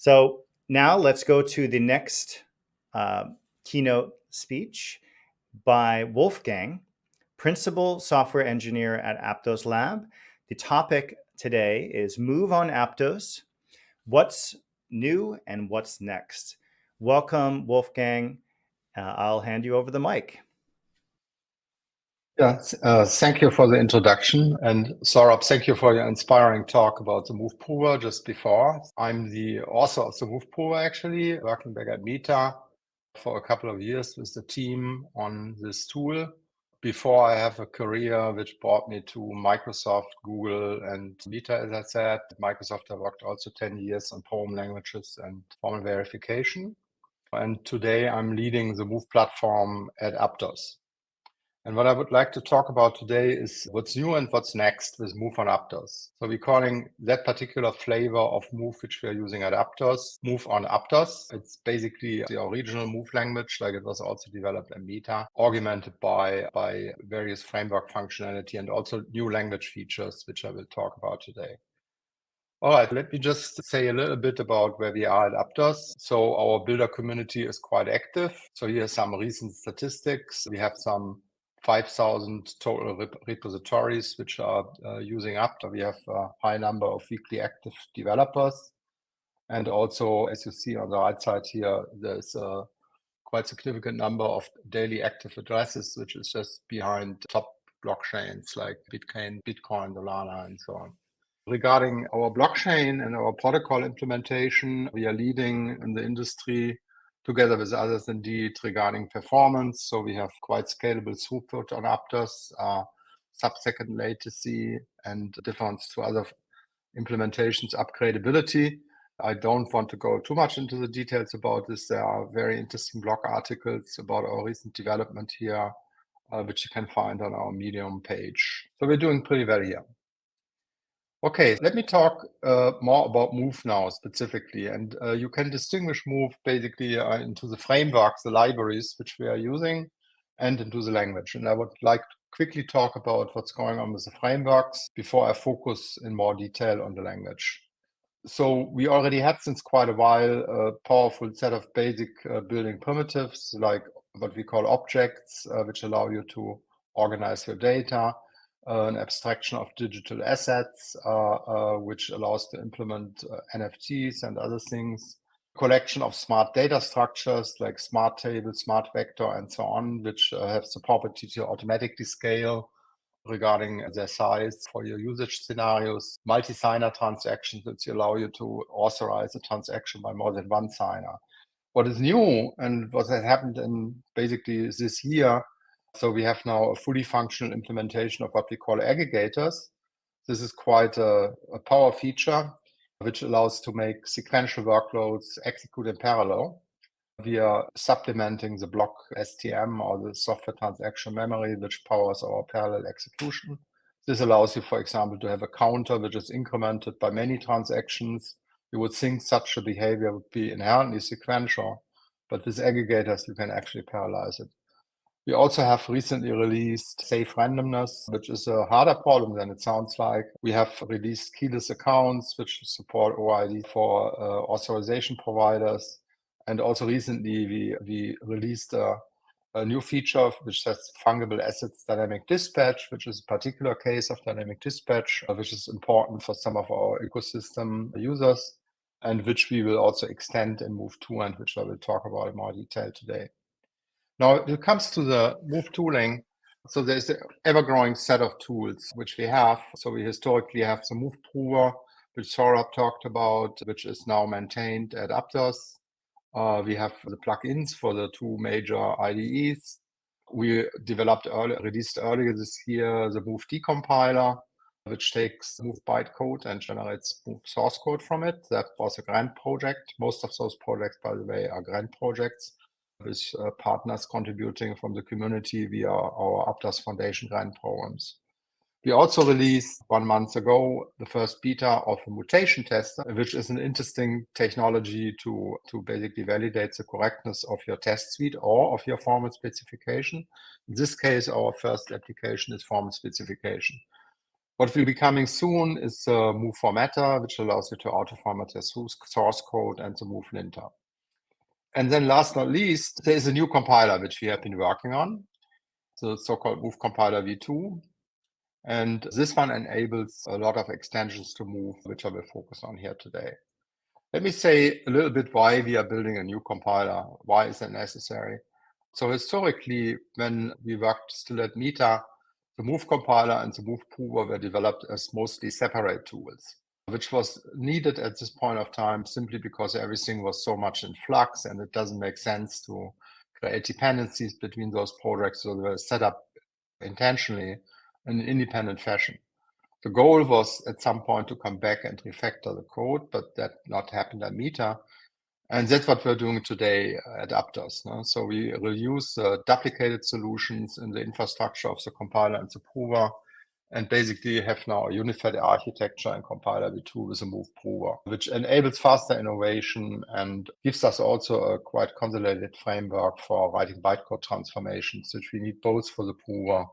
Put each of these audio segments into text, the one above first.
So now let's go to the next keynote speech by Wolfgang, Principal Software Engineer at Aptos Lab. The topic today is Move on Aptos, What's New and What's Next. Welcome, Wolfgang. I'll hand you over the mic. Yeah, thank you for the introduction. And Saurabh, thank you for your inspiring talk about the Move Prover just before. I'm the author of the Move Prover, actually, working back at Meta for a couple of years with the team on this tool. Before I have a career which brought me to Microsoft, Google, and Meta, as I said. At Microsoft, I worked also 10 years on programming languages and formal verification. And today I'm leading the Move platform at Aptos. And what I would like to talk about today is what's new and what's next with Move on Aptos. So we're calling that particular flavor of Move, which we are using at Aptos, Move on Aptos. It's basically the original Move language, like it was also developed in Meta, augmented by various framework functionality and also new language features, which I will talk about today. All right, let me just say a little bit about where we are at Aptos. So our builder community is quite active. So here are some recent statistics. We have some 5,000 total repositories which are using Aptos. We have a high number of weekly active developers. And also, as you see on the right side here, there's a quite significant number of daily active addresses, which is just behind top blockchains like Bitcoin, Solana, and so on. Regarding our blockchain and our protocol implementation, we are leading in the industry together with others indeed regarding performance. So we have quite scalable throughput on Aptos, sub-second latency, and difference to other implementations, upgradability. I don't want to go too much into the details about this. There are very interesting blog articles about our recent development here, which you can find on our Medium page. So we're doing pretty well here. Okay, let me talk more about Move now specifically. And you can distinguish Move basically into the frameworks, the libraries which we are using, and into the language. And I would like to quickly talk about what's going on with the frameworks before I focus in more detail on the language. So we already had since quite a while a powerful set of basic building primitives, like what we call objects, which allow you to organize your data. An abstraction of digital assets, which allows to implement NFTs and other things. Collection of smart data structures like smart table, smart vector, and so on, which have the property to automatically scale regarding their size for your usage scenarios. Multi-signer transactions, which allow you to authorize a transaction by more than one signer. What is new and what has happened in basically this year, so we have now a fully functional implementation of what we call aggregators. This is quite a power feature, which allows to make sequential workloads execute in parallel. We are supplementing the block STM or the software transaction memory, which powers our parallel execution. This allows you, for example, to have a counter which is incremented by many transactions. You would think such a behavior would be inherently sequential, but with aggregators, you can actually parallelize it. We also have recently released safe randomness, which is a harder problem than it sounds like. We have released keyless accounts, which support OID for authorization providers. And also recently, we released a new feature which says fungible assets dynamic dispatch, which is a particular case of dynamic dispatch, which is important for some of our ecosystem users, and which we will also extend in Move 2, and which I will talk about in more detail today. Now, when it comes to the Move tooling, so there's an ever-growing set of tools which we have. So we historically have the Move Prover, which Saurabh talked about, which is now maintained at Aptos. We have the plugins for the two major IDEs. We released earlier this year the Move decompiler, which takes Move bytecode and generates Move source code from it. That was a grant project. Most of those projects, by the way, are grant projects, with partners contributing from the community via our Aptos Foundation grant programs. We also released 1 month ago the first beta of a mutation tester, which is an interesting technology to basically validate the correctness of your test suite or of your formal specification. In this case, our first application is formal specification. What will be coming soon is the move formatter, which allows you to auto-format your source code and the move linter. And then last but not least, there is a new compiler which we have been working on, the so-called Move Compiler v2. And this one enables a lot of extensions to move, which I will focus on here today. Let me say a little bit why we are building a new compiler. Why is that necessary? So historically, when we worked still at Meta, the Move compiler and the Move prover were developed as mostly separate tools, which was needed at this point of time simply because everything was so much in flux and it doesn't make sense to create dependencies between those projects. So they were set up intentionally in an independent fashion. The goal was at some point to come back and refactor the code, but that not happened at Meta. And that's what we're doing today at Aptos. No? So we will use duplicated solutions in the infrastructure of the compiler and the prover, and basically have now a unified architecture and compiler v2 with a Move prover, which enables faster innovation and gives us also a quite consolidated framework for writing bytecode transformations, which we need both for the prover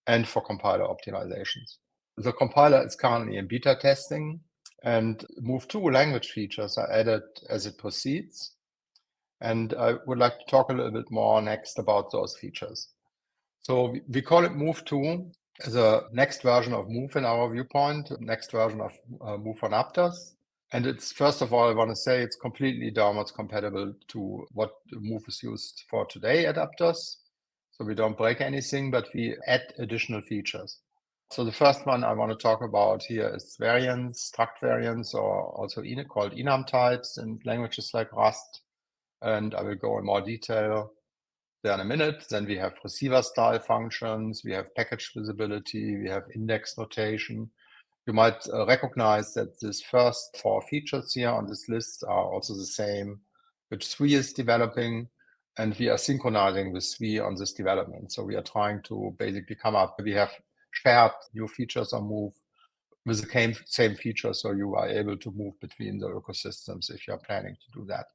and for compiler optimizations. The compiler is currently in beta testing, and Move2 language features are added as it proceeds. And I would like to talk a little bit more next about those features. So we call it Move2 as a next version of Move in our viewpoint, next version of Move on Aptos. And it's, first of all, I want to say it's completely downwards compatible to what Move is used for today at Aptos. So we don't break anything, but we add additional features. So the first one I want to talk about here is variants, struct variants, or also called enum types in languages like Rust. And I will go in more detail there in a minute. Then we have receiver style functions, we have package visibility, we have index notation. You might recognize that these first 4 features here on this list are also the same which SWE is developing. And we are synchronizing with SWE on this development. So we are trying to basically come up, we have shared new features on Move with the same features, so you are able to move between the ecosystems if you're planning to do that.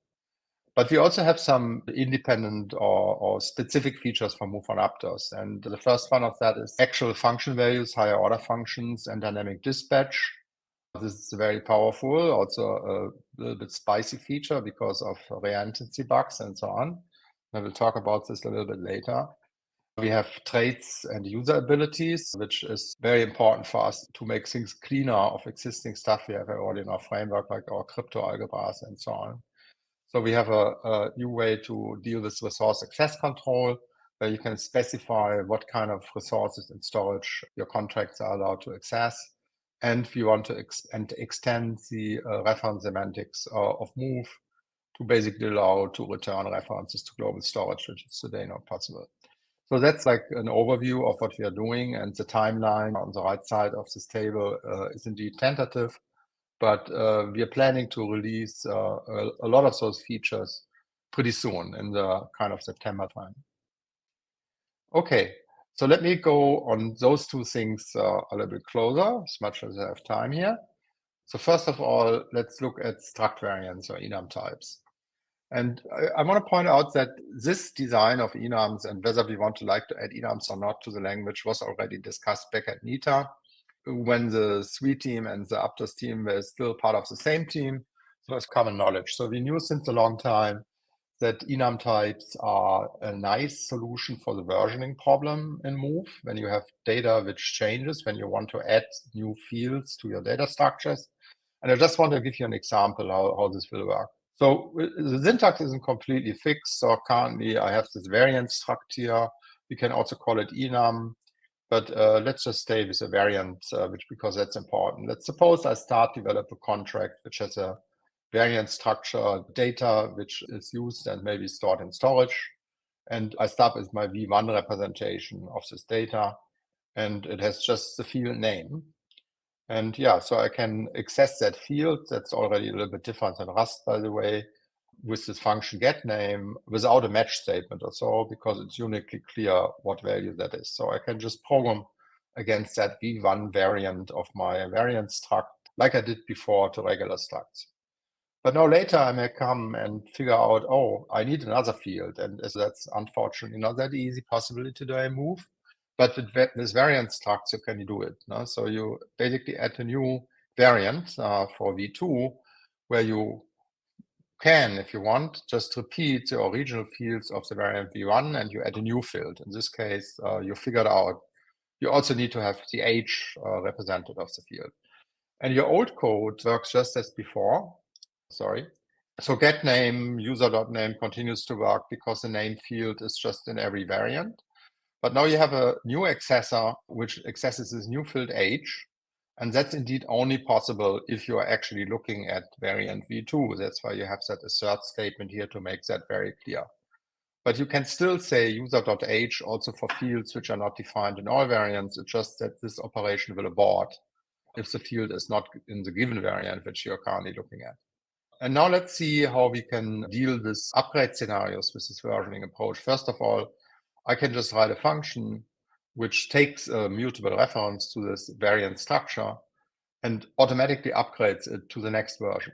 But we also have some independent or specific features for Move on Aptos. And the first one of that is actual function values, higher order functions, and dynamic dispatch. This is very powerful, also a little bit spicy feature because of reactancy bugs and so on. I will talk about this a little bit later. We have traits and user abilities, which is very important for us to make things cleaner of existing stuff we have already in our framework, like our crypto algebras and so on. So we have a new way to deal with resource access control, where you can specify what kind of resources and storage your contracts are allowed to access. And we want to extend the reference semantics of Move to basically allow to return references to global storage, which is today not possible. So that's like an overview of what we are doing, and the timeline on the right side of this table is indeed tentative, but we are planning to release a lot of those features pretty soon in the kind of September time. Okay, so let me go on those two things a little bit closer, as much as I have time here. So first of all, let's look at struct variants or enum types. And I want to point out that this design of enums and whether we want to like to add enums or not to the language was already discussed back at Meta when the SWE team and the Aptos team were still part of the same team. So it's common knowledge. So we knew since a long time that enum types are a nice solution for the versioning problem in Move when you have data which changes, when you want to add new fields to your data structures. And I just want to give you an example how this will work. So the syntax isn't completely fixed. So currently I have this variant struct here. We can also call it enum, but let's just stay with a variant, because that's important. Let's suppose I develop a contract which has a variant structure data which is used and maybe stored in storage. And I start with my V1 representation of this data, and it has just the field name. And yeah, so I can access that field. That's already a little bit different than Rust, by the way, with this function getName without a match statement or so, because it's uniquely clear what value that is. So I can just program against that V1 variant of my variant struct like I did before to regular structs. But now later I may come and figure out, oh, I need another field. And that's unfortunately not that easy possibility to Move. But with this variant structure, can you do it? No? So you basically add a new variant for V2, where you can, if you want, just repeat the original fields of the variant V1 and you add a new field. In this case, you figured out you also need to have the age represented of the field. And your old code works just as before. Sorry. So get name, user.name continues to work because the name field is just in every variant. But now you have a new accessor which accesses this new field age. And that's indeed only possible if you are actually looking at variant V2. That's why you have that assert statement here to make that very clear. But you can still say user.age also for fields which are not defined in all variants. It's just that this operation will abort if the field is not in the given variant which you're currently looking at. And now let's see how we can deal with upgrade scenarios with this versioning approach. First of all, I can just write a function which takes a mutable reference to this variant structure and automatically upgrades it to the next version.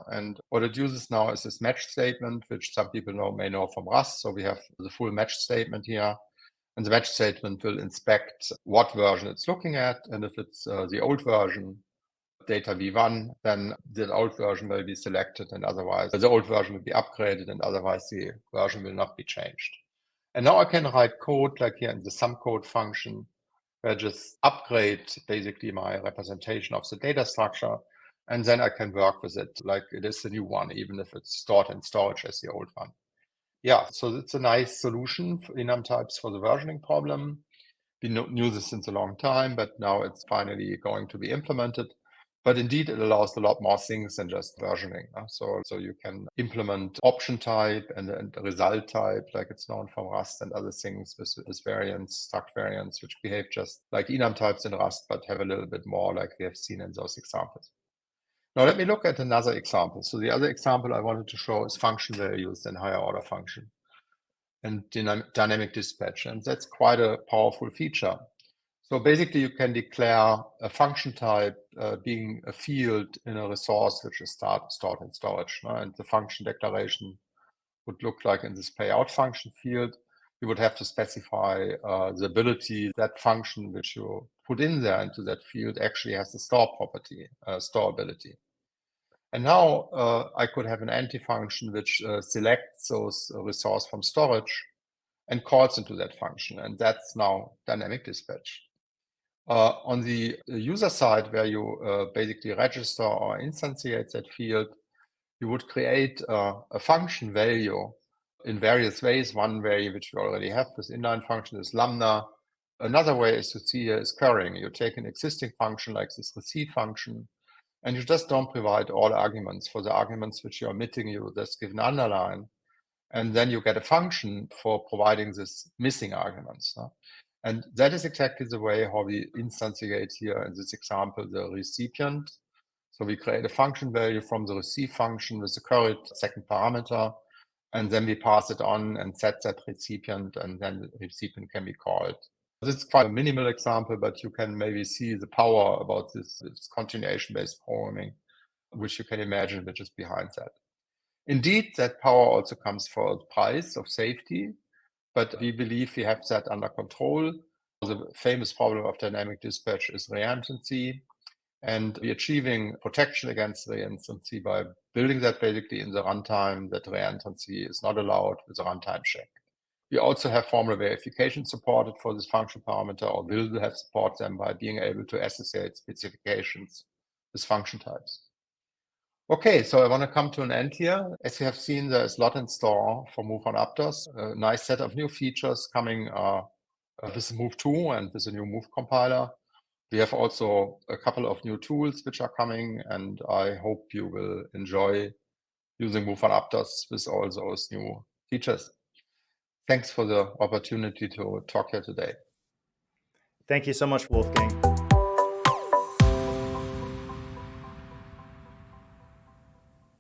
And what it uses now is this match statement, which some people may know from Rust. So we have the full match statement here. And the match statement will inspect what version it's looking at. And if it's the old version, data v1, then the old version will be selected, and otherwise the old version will be upgraded, and otherwise the version will not be changed. And now I can write code like here in the sum code function, where I just upgrade basically my representation of the data structure, and then I can work with it like it is the new one, even if it's stored in storage as the old one. Yeah, so it's a nice solution for enum types for the versioning problem. We knew this since a long time, but now it's finally going to be implemented. But indeed, it allows a lot more things than just versioning. So you can implement option type and result type, like it's known from Rust, and other things with variants, struct variants, which behave just like enum types in Rust, but have a little bit more like we have seen in those examples. Now let me look at another example. So the other example I wanted to show is function values in higher order function and dynamic dispatch. And that's quite a powerful feature. So basically, you can declare a function type being a field in a resource which is stored in storage. And the function declaration would look like in this payout function field. You would have to specify the ability that function which you put in there into that field actually has the store property, store ability. And now I could have an anti-function which selects those resource from storage and calls into that function. And that's now dynamic dispatch. On the user side, where you basically register or instantiate that field, you would create a function value in various ways. One way, which we already have this inline function, is lambda. Another way is to see here is currying. You take an existing function like this receive function, and you just don't provide all arguments. For the arguments which you're omitting, you just give an underline. And then you get a function for providing this missing arguments. And that is exactly the way how we instantiate here in this example, the recipient. So we create a function value from the receive function with the current second parameter, and then we pass it on and set that recipient, and then the recipient can be called. This is quite a minimal example, but you can maybe see the power about this continuation-based programming, which you can imagine, which is behind that. Indeed, that power also comes for the price of safety, but we believe we have that under control. The famous problem of dynamic dispatch is reentrancy, and we're achieving protection against reentrancy by building that basically in the runtime, that reentrancy is not allowed with a runtime check. We also have formal verification supported for this function parameter, or will have support them by being able to associate specifications with function types. Okay, so I want to come to an end here. As you have seen, there's a lot in store for MoveCon Aptos. A nice set of new features coming with Move 2 and with the new Move compiler. We have also a couple of new tools which are coming, and I hope you will enjoy using MoveCon Aptos with all those new features. Thanks for the opportunity to talk here today. Thank you so much, Wolfgang.